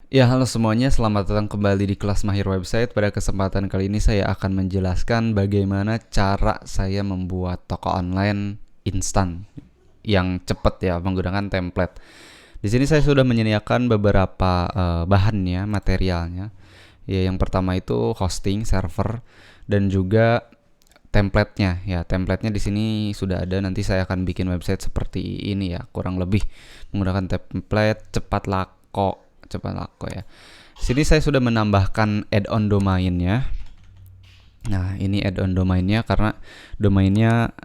Ya, halo semuanya, selamat datang kembali di kelas Mahir Website. Pada kesempatan kali ini saya akan menjelaskan bagaimana cara saya membuat toko online instan yang cepat ya menggunakan template. Di sini saya sudah menyediakan beberapa bahannya, materialnya. Ya, yang pertama itu hosting server dan juga templatenya. Ya, templatenya di sini sudah ada. Nanti saya akan bikin website seperti ini ya, kurang lebih menggunakan template cepat laku ya. Sini saya sudah menambahkan add-on domainnya. Nah, ini add-on domainnya karena domainnya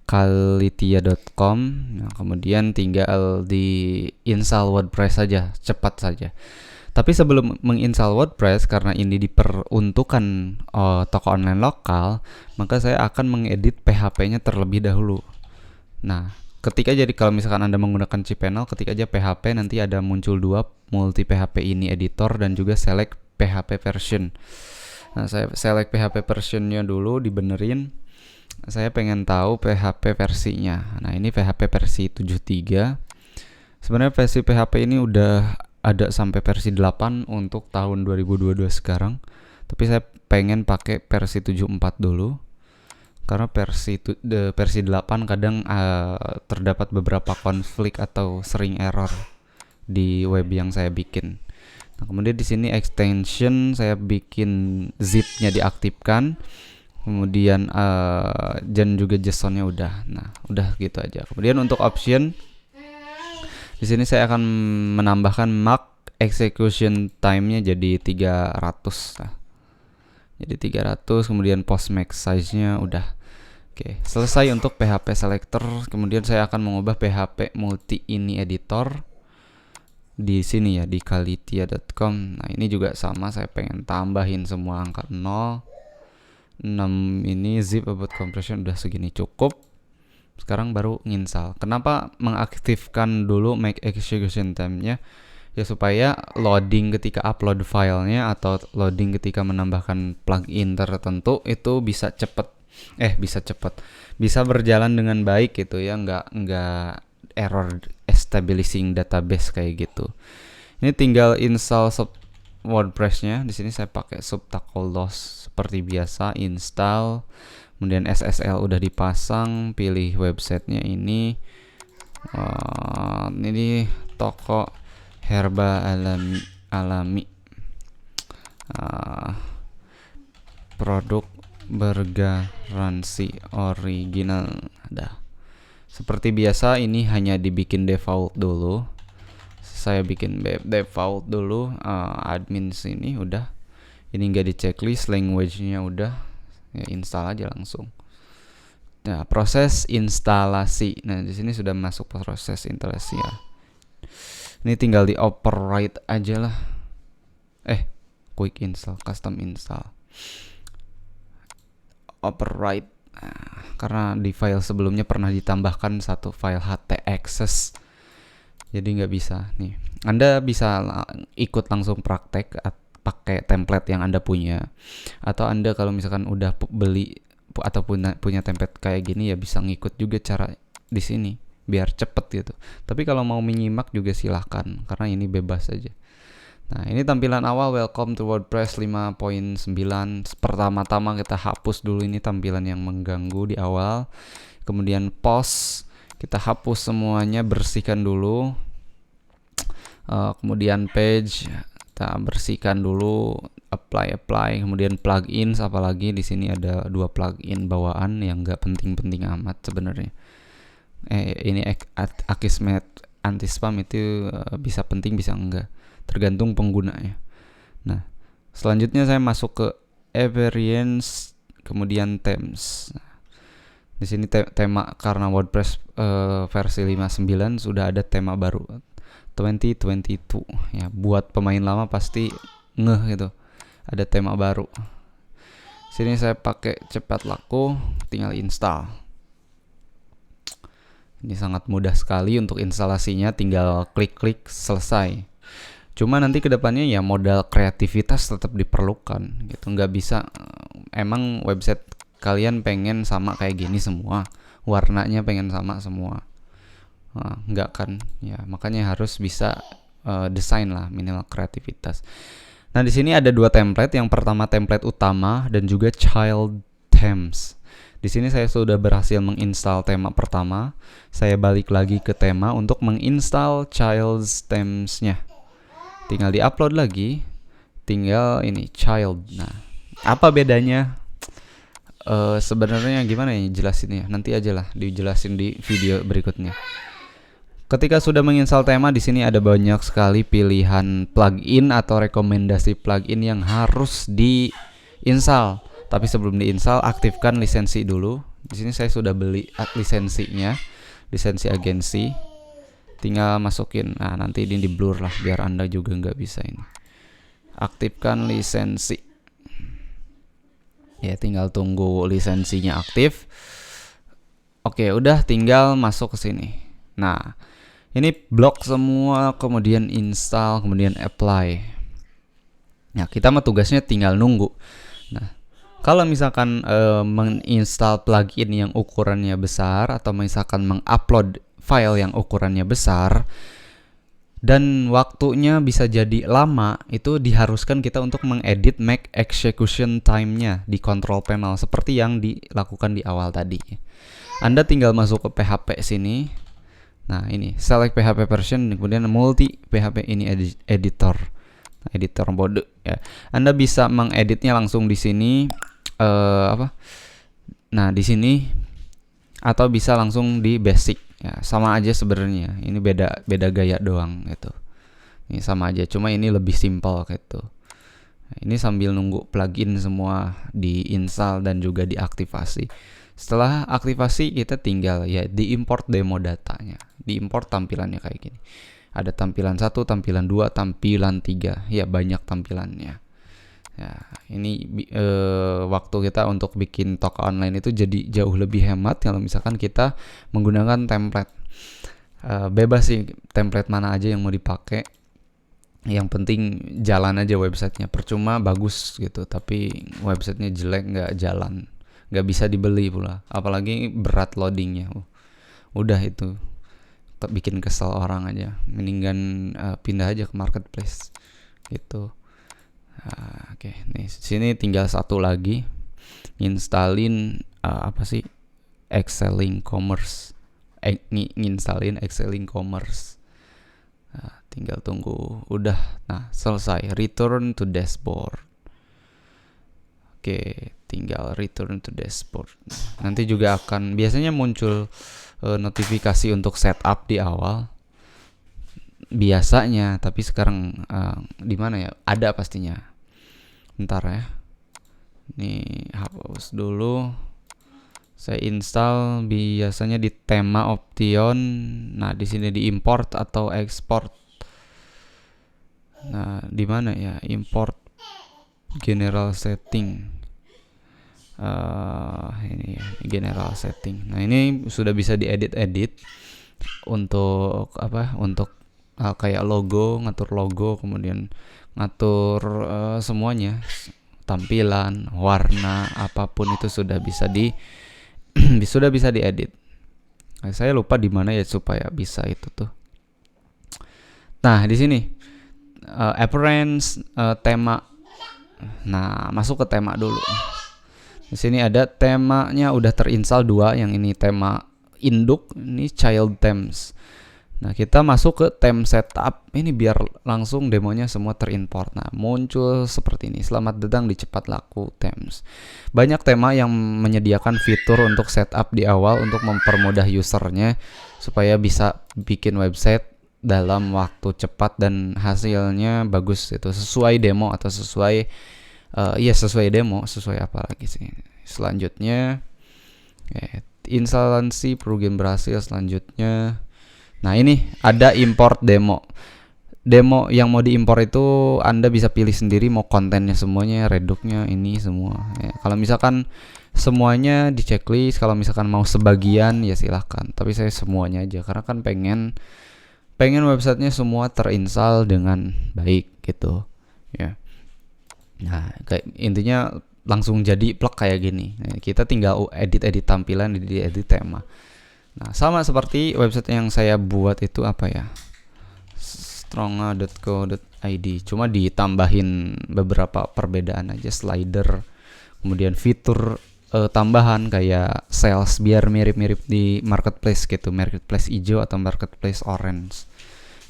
kalitia.com. Nah, kemudian tinggal di install WordPress saja, cepat saja. Tapi sebelum menginstal WordPress, karena ini diperuntukkan toko online lokal, maka saya akan mengedit PHP-nya terlebih dahulu. Nah, kalau misalkan Anda menggunakan cPanel, ketik aja PHP, nanti ada muncul dua, multi PHP ini editor dan juga select PHP version. Nah, saya select PHP versionnya dulu, dibenerin. Saya pengen tahu PHP versinya. Nah, ini PHP versi 73. Sebenarnya versi PHP ini udah ada sampai versi 8 untuk tahun 2022 sekarang. Tapi saya pengen pakai versi 74 dulu. Karena versi 8 kadang terdapat beberapa konflik atau sering error di web yang saya bikin. Nah, kemudian di sini extension saya bikin zip-nya diaktifkan. Kemudian dan juga JSON-nya udah. Nah, udah gitu aja. Kemudian untuk option di sini saya akan menambahkan mark execution time-nya jadi 300. Nah, jadi 300, kemudian post max size-nya udah. Oke, selesai untuk PHP selector. Kemudian saya akan mengubah PHP multi ini editor di sini ya, di kalitia.com. Nah, ini juga sama, saya pengen tambahin semua angka 0. 6 ini zip about compression udah segini cukup. Sekarang baru nginstal. Kenapa mengaktifkan dulu make execution time-nya? Ya supaya loading ketika upload filenya atau loading ketika menambahkan plugin tertentu itu bisa cepet. Bisa berjalan dengan baik gitu ya, nggak error establishing database kayak gitu. Ini tinggal install WordPress-nya. Di sini saya pakai subtacolos seperti biasa, install. Kemudian SSL udah dipasang, pilih websitenya ini. Ini toko herba alami. Produk bergaransi original. Dah. Seperti biasa ini hanya dibikin default dulu. Saya bikin default dulu, admin sini udah. Ini nggak di checklist, language-nya udah. Ya, install aja langsung. Nah, proses instalasi. Nah, di sini sudah masuk proses instalasi ya. Ini tinggal di override aja lah. Quick install, custom install. Override. Nah, karena di file sebelumnya pernah ditambahkan satu file htaccess. Jadi nggak bisa nih. Anda bisa ikut langsung praktek pakai template yang Anda punya, atau Anda kalau misalkan udah beli atau punya template kayak gini ya bisa ngikut juga cara di sini biar cepet gitu. Tapi kalau mau menyimak juga silahkan karena ini bebas aja. Nah, ini tampilan awal welcome to WordPress 5.9. Pertama-tama kita hapus dulu ini tampilan yang mengganggu di awal. Kemudian pause, kita hapus semuanya, bersihkan dulu. Kemudian page kita bersihkan dulu, apply, kemudian plugins, apalagi di sini ada 2 plugin bawaan yang nggak penting-penting amat sebenarnya. Ini Akismet anti spam itu bisa penting bisa enggak, tergantung penggunanya. Nah, selanjutnya saya masuk ke Experience, kemudian themes. Nah, di sini tema karena WordPress versi 5.9 sudah ada tema baru 2022 ya, buat pemain lama pasti ngeh gitu, ada tema baru. Sini saya pakai cepat laku, tinggal install. Ini sangat mudah sekali untuk instalasinya, tinggal klik-klik selesai. Cuma nanti kedepannya ya modal kreativitas tetap diperlukan gitu, nggak bisa emang website kalian pengen sama kayak gini semua, warnanya pengen sama semua. Nah, enggak kan ya, makanya harus bisa desain lah, minimal kreativitas. Nah, di sini ada dua template. Yang pertama template utama dan juga child themes. Di sini saya sudah berhasil menginstal tema pertama. Saya balik lagi ke tema untuk menginstal child themes-nya. Tinggal di-upload lagi. Tinggal ini child. Nah, apa bedanya? Sebenarnya gimana ya jelasinnya? Nanti aja lah dijelasin di video berikutnya. Ketika sudah menginstal tema, di sini ada banyak sekali pilihan plugin atau rekomendasi plugin yang harus diinstal. Tapi sebelum diinstal, aktifkan lisensi dulu. Di sini saya sudah beli lisensinya, lisensi agensi. Tinggal masukin. Nah, nanti ini di blur lah biar Anda juga nggak bisa ini. Aktifkan lisensi. Ya, tinggal tunggu lisensinya aktif. Oke, udah tinggal masuk ke sini. Nah, ini blok semua, kemudian install, kemudian apply. Nah, kita mah tugasnya tinggal nunggu. Nah, kalau misalkan menginstal plugin yang ukurannya besar atau misalkan mengupload file yang ukurannya besar dan waktunya bisa jadi lama, itu diharuskan kita untuk mengedit make execution time-nya di control panel seperti yang dilakukan di awal tadi. Anda tinggal masuk ke PHP sini. Nah, ini select PHP version, kemudian multi PHP ini editor. Editor mode ya. Anda bisa mengeditnya langsung di sini. Nah, di sini atau bisa langsung di basic ya, sama aja sebenarnya. Ini beda gaya doang gitu. Ini sama aja, cuma ini lebih simpel gitu. Nah, ini sambil nunggu plugin semua diinstal dan juga diaktifasi. Setelah aktivasi kita tinggal ya diimport demo datanya. Diimport tampilannya kayak gini. Ada tampilan 1, tampilan 2, tampilan 3. Ya, banyak tampilannya. Ya, ini waktu kita untuk bikin toko online itu jadi jauh lebih hemat kalau misalkan kita menggunakan template. Bebas sih template mana aja yang mau dipakai. Yang penting jalan aja websitenya. Percuma bagus gitu, tapi websitenya jelek nggak jalan, nggak bisa dibeli pula. Apalagi berat loadingnya. Udah itu bikin kesel orang aja. Mendingan pindah aja ke marketplace gitu. Oke, nih sini tinggal satu lagi, installin apa sih Excelling Commerce, nginstalin Excelling Commerce. Tinggal tunggu, udah, nah selesai, return to dashboard. Oke, tinggal return to dashboard. Nanti juga akan biasanya muncul notifikasi untuk setup di awal. Biasanya, tapi sekarang di mana ya? Ada pastinya. Bentar ya. Ini hapus dulu. Saya install biasanya di tema option. Nah, di sini di import atau export. Nah, di mana ya? Import general setting. Ini ya, general setting. Nah, ini sudah bisa diedit-edit untuk apa? Untuk kayak logo, ngatur logo, kemudian ngatur semuanya, tampilan, warna, apapun itu sudah bisa sudah bisa diedit. Nah, saya lupa di mana ya supaya bisa itu tuh. Nah, di sini appearance, tema. Nah, masuk ke tema dulu. Di sini ada temanya udah terinstall 2, yang ini tema induk, ini child themes. Nah, kita masuk ke theme setup ini biar langsung demonya semua terimport. Nah, muncul seperti ini. Selamat datang di Cepat Laku Themes. Banyak tema yang menyediakan fitur untuk setup di awal untuk mempermudah usernya supaya bisa bikin website dalam waktu cepat dan hasilnya bagus itu sesuai demo atau sesuai sesuai demo, sesuai apa lagi sih. Selanjutnya instalasi plugin berhasil. Selanjutnya, nah ini ada import demo. Demo yang mau diimpor itu Anda bisa pilih sendiri mau kontennya semuanya, reduknya ini semua. Ya, kalau misalkan semuanya di checklist, kalau misalkan mau sebagian ya silahkan. Tapi saya semuanya aja karena kan pengen websitenya semua terinstall dengan baik gitu. Ya. Nah, kayak intinya langsung jadi plug kayak gini. Nah, kita tinggal edit tampilan, edit tema. Nah, sama seperti website yang saya buat itu apa ya? stronga.co.id, cuma ditambahin beberapa perbedaan aja, slider, kemudian fitur tambahan kayak sales biar mirip-mirip di marketplace gitu, marketplace hijau atau marketplace orange.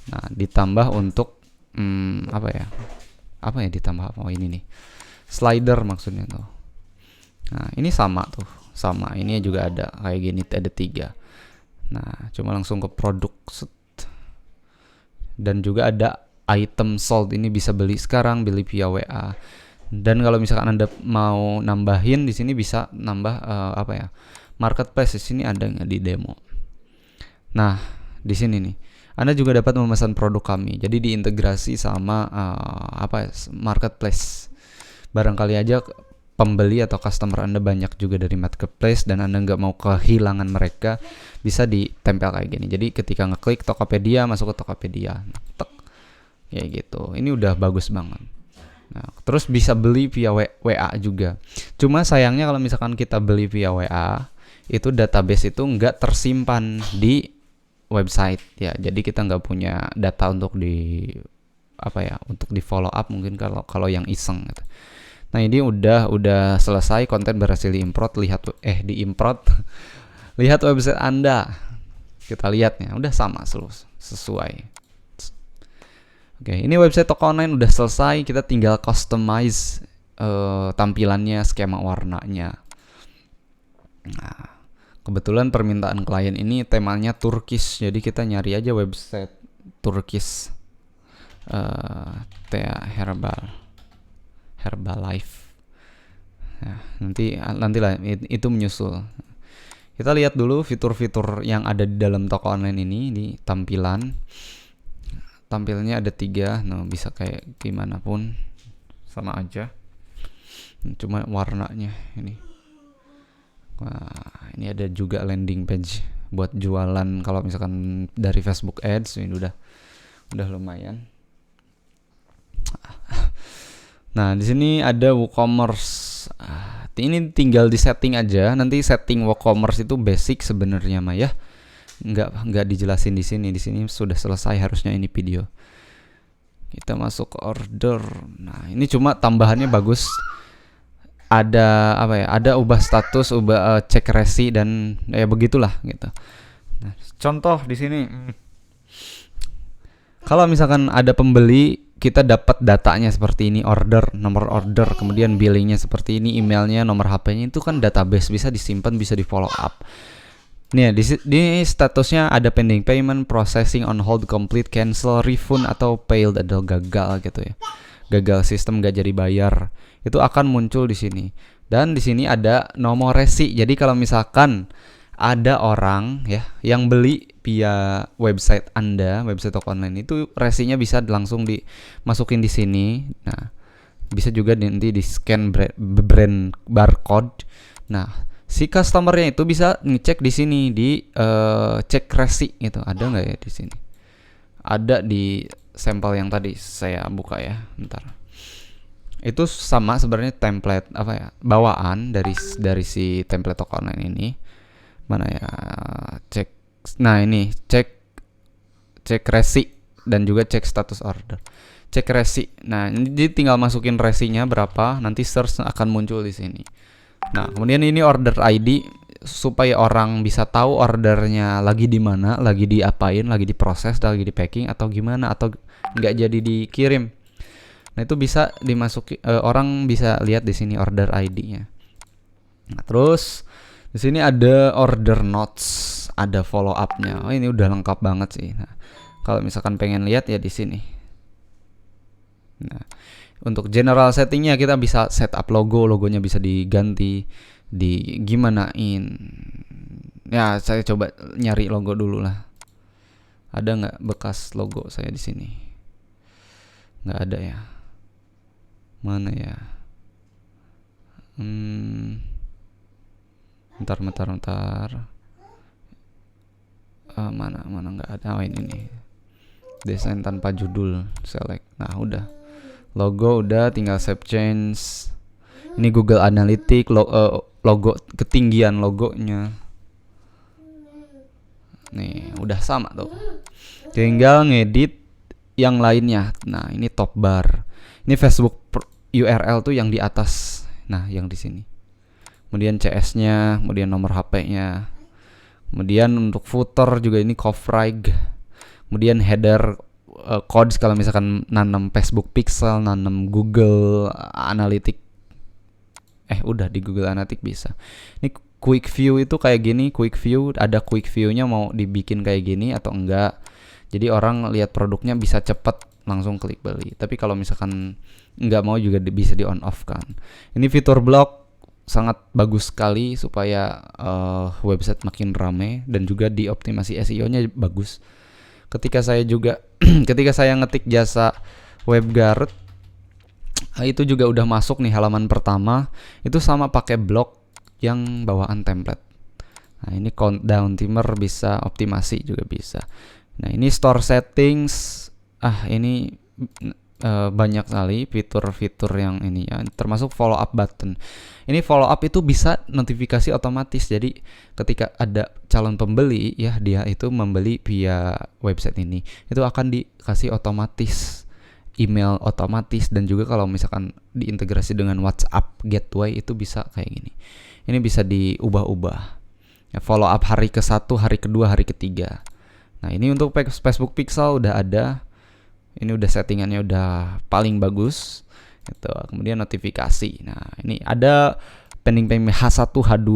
Nah, ditambah untuk apa ya ditambah, oh ini nih slider maksudnya tuh. Nah, ini sama tuh, sama ini juga ada kayak gini, ada 3. Nah, cuma langsung ke produk dan juga ada item sold, ini bisa beli sekarang, beli via WA. Dan kalau misalkan Anda mau nambahin di sini bisa nambah marketplace. Di sini ada nggak di demo. Nah, di sini nih Anda juga dapat memesan produk kami. Jadi diintegrasi sama marketplace. Barangkali aja pembeli atau customer Anda banyak juga dari marketplace dan Anda nggak mau kehilangan mereka, bisa ditempel kayak gini. Jadi ketika ngeklik Tokopedia, masuk ke Tokopedia, tek, kayak gitu. Ini udah bagus banget. Nah, terus bisa beli via WA juga. Cuma sayangnya kalau misalkan kita beli via WA, itu database itu nggak tersimpan di website ya. Jadi kita nggak punya data untuk untuk di follow up mungkin kalau yang iseng gitu. Nah, ini udah selesai, konten berhasil diimport, diimport. Lihat website Anda. Kita lihatnya, udah sama sesuai. Oke, ini website toko online udah selesai, kita tinggal customize tampilannya, skema warnanya. Nah, kebetulan permintaan klien ini temanya Turkish, jadi kita nyari aja website Turkish, Herbalife. Nah, nantilah itu menyusul. Kita lihat dulu fitur-fitur yang ada di dalam toko online ini di tampilan. Tampilnya ada 3, bisa kayak gimana pun sama aja, cuma warnanya ini. Wah, ini ada juga landing page buat jualan kalau misalkan dari Facebook Ads. Ini udah lumayan. Nah, di sini ada WooCommerce. Ini tinggal di setting aja. Nanti setting WooCommerce itu basic sebenarnya mah ya. Nggak dijelasin di sini. Di sini sudah selesai harusnya ini video. Kita masuk ke order. Nah, ini cuma tambahannya bagus. Ada Ada ubah status, ubah cek resi dan ya begitulah gitu. Nah, contoh di sini. Kalau misalkan ada pembeli, kita dapat datanya seperti ini, nomor order, kemudian billingnya seperti ini, emailnya, nomor HP-nya, itu kan database, bisa disimpan, bisa di follow up. Nih, di statusnya ada pending payment, processing, on hold, complete, cancel, refund, atau failed, atau gagal gitu ya. Gagal sistem, gak jadi bayar. Itu akan muncul di sini. Dan di sini ada nomor resi. Jadi kalau misalkan ada orang ya yang beli via website Anda, website toko online, itu resinya bisa langsung dimasukin di sini. Nah, bisa juga nanti di scan brand barcode. Nah, si customernya itu bisa ngecek di sini di cek resi gitu. Ada nggak ya di sini? Ada di sampel yang tadi saya buka ya, bentar. Itu sama sebenarnya template bawaan dari si template toko online ini. Mana ya? Nah, ini cek resi dan juga cek status order. Cek resi. Nah, ini tinggal masukin resinya berapa, nanti search akan muncul di sini. Nah, kemudian ini order ID supaya orang bisa tahu ordernya lagi di mana, lagi diapain, lagi diproses, lagi di packing atau gimana, atau nggak jadi dikirim. Nah, itu bisa dimasuki, orang bisa lihat di sini order ID-nya. Nah, terus di sini ada order notes, ada follow up-nya. Oh, ini udah lengkap banget sih. Nah, kalau misalkan pengen lihat ya di sini. Nah, untuk general settingnya kita bisa setup logonya bisa diganti, gimanain. Ya, saya coba nyari logo dulu lah. Ada nggak bekas logo saya di sini? Nggak ada ya. Mana ya? Bentar. Mana nggak ada. Oh, ini nih. Desain tanpa judul, select. Nah, udah. Logo udah, tinggal save change. Ini Google Analytics, logo, ketinggian logonya. Nih, udah sama tuh. Tinggal ngedit yang lainnya. Nah, ini top bar. Ini Facebook URL tuh yang di atas. Nah, yang di sini. Kemudian CS-nya, kemudian nomor HP-nya. Kemudian untuk footer juga ini Cofrag. Kemudian header codes kalau misalkan nanam Facebook Pixel, nanam Google Analytics. Udah di Google Analytics bisa. Ini quick view itu kayak gini, quick view, ada quick view-nya mau dibikin kayak gini atau enggak. Jadi orang lihat produknya bisa cepet langsung klik beli. Tapi kalau misalkan enggak mau juga bisa di on off kan. Ini fitur blog sangat bagus sekali supaya website makin rame dan juga dioptimasi SEO-nya bagus. Ketika saya ngetik jasa WebGuard, itu juga udah masuk nih halaman pertama, itu sama pakai blog yang bawaan template. Nah, ini countdown timer bisa, optimasi juga bisa. Nah, ini store settings. Ini banyak sekali fitur-fitur yang ini ya, termasuk follow up button. Ini follow up itu bisa notifikasi otomatis. Jadi ketika ada calon pembeli ya, dia itu membeli via website ini, itu akan dikasih otomatis email otomatis, dan juga kalau misalkan diintegrasi dengan WhatsApp gateway itu bisa kayak gini. Ini bisa diubah-ubah. Ya, follow up hari ke-1, hari kedua, hari ketiga. Nah, ini untuk Facebook Pixel udah ada. Ini udah settingannya udah paling bagus gitu. Kemudian notifikasi. Nah, ini ada pending payment H1, H2.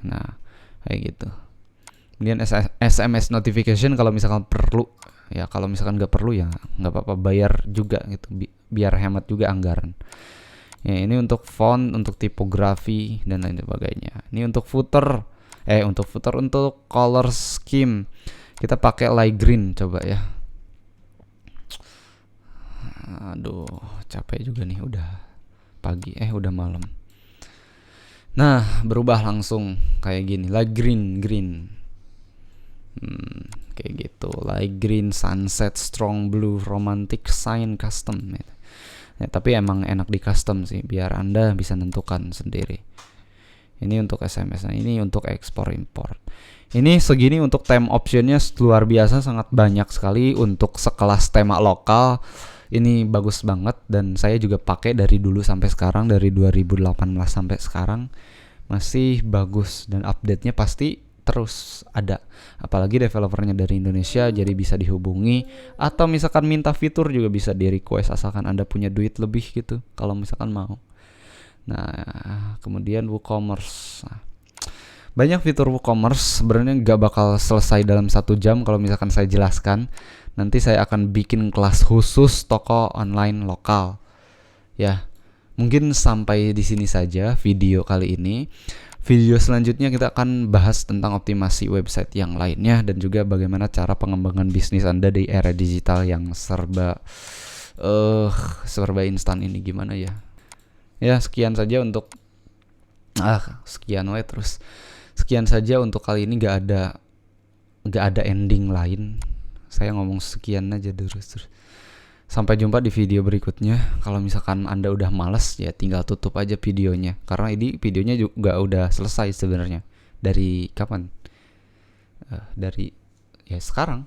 Nah, kayak gitu. Kemudian SMS notification kalau misalkan perlu. Ya, kalau misalkan nggak perlu ya nggak apa-apa, bayar juga gitu. Biar hemat juga anggaran. Ya, ini untuk font, untuk tipografi dan lain sebagainya. Ini untuk footer. Untuk color scheme kita pakai light green coba ya. Aduh, capek juga nih, udah pagi, udah malam. Nah, berubah langsung kayak gini, light green. Kayak gitu, light green, sunset, strong blue, romantic, sign, custom. Ya, tapi emang enak di custom sih, biar Anda bisa nentukan sendiri. Ini untuk SMS, nah ini untuk ekspor import. Ini segini untuk theme optionnya luar biasa, sangat banyak sekali untuk sekelas tema lokal. Ini bagus banget dan saya juga pakai dari dulu sampai sekarang, dari 2018 sampai sekarang masih bagus dan update-nya pasti terus ada. Apalagi developernya dari Indonesia, jadi bisa dihubungi atau misalkan minta fitur juga bisa di request asalkan Anda punya duit lebih gitu kalau misalkan mau. Nah, kemudian WooCommerce. Banyak fitur WooCommerce sebenarnya nggak bakal selesai dalam 1 jam kalau misalkan saya jelaskan. Nanti saya akan bikin kelas khusus toko online lokal. Ya, mungkin sampai di sini saja video kali ini. Video selanjutnya kita akan bahas tentang optimasi website yang lainnya dan juga bagaimana cara pengembangan bisnis Anda di era digital yang serba instan ini, gimana ya. Ya, sekian saja untuk sekian saja untuk kali ini, gak ada ending lain. Saya ngomong sekian aja terus. Sampai jumpa di video berikutnya. Kalau misalkan Anda udah malas ya tinggal tutup aja videonya, karena ini videonya juga udah selesai sebenarnya. Dari kapan? Dari ya sekarang.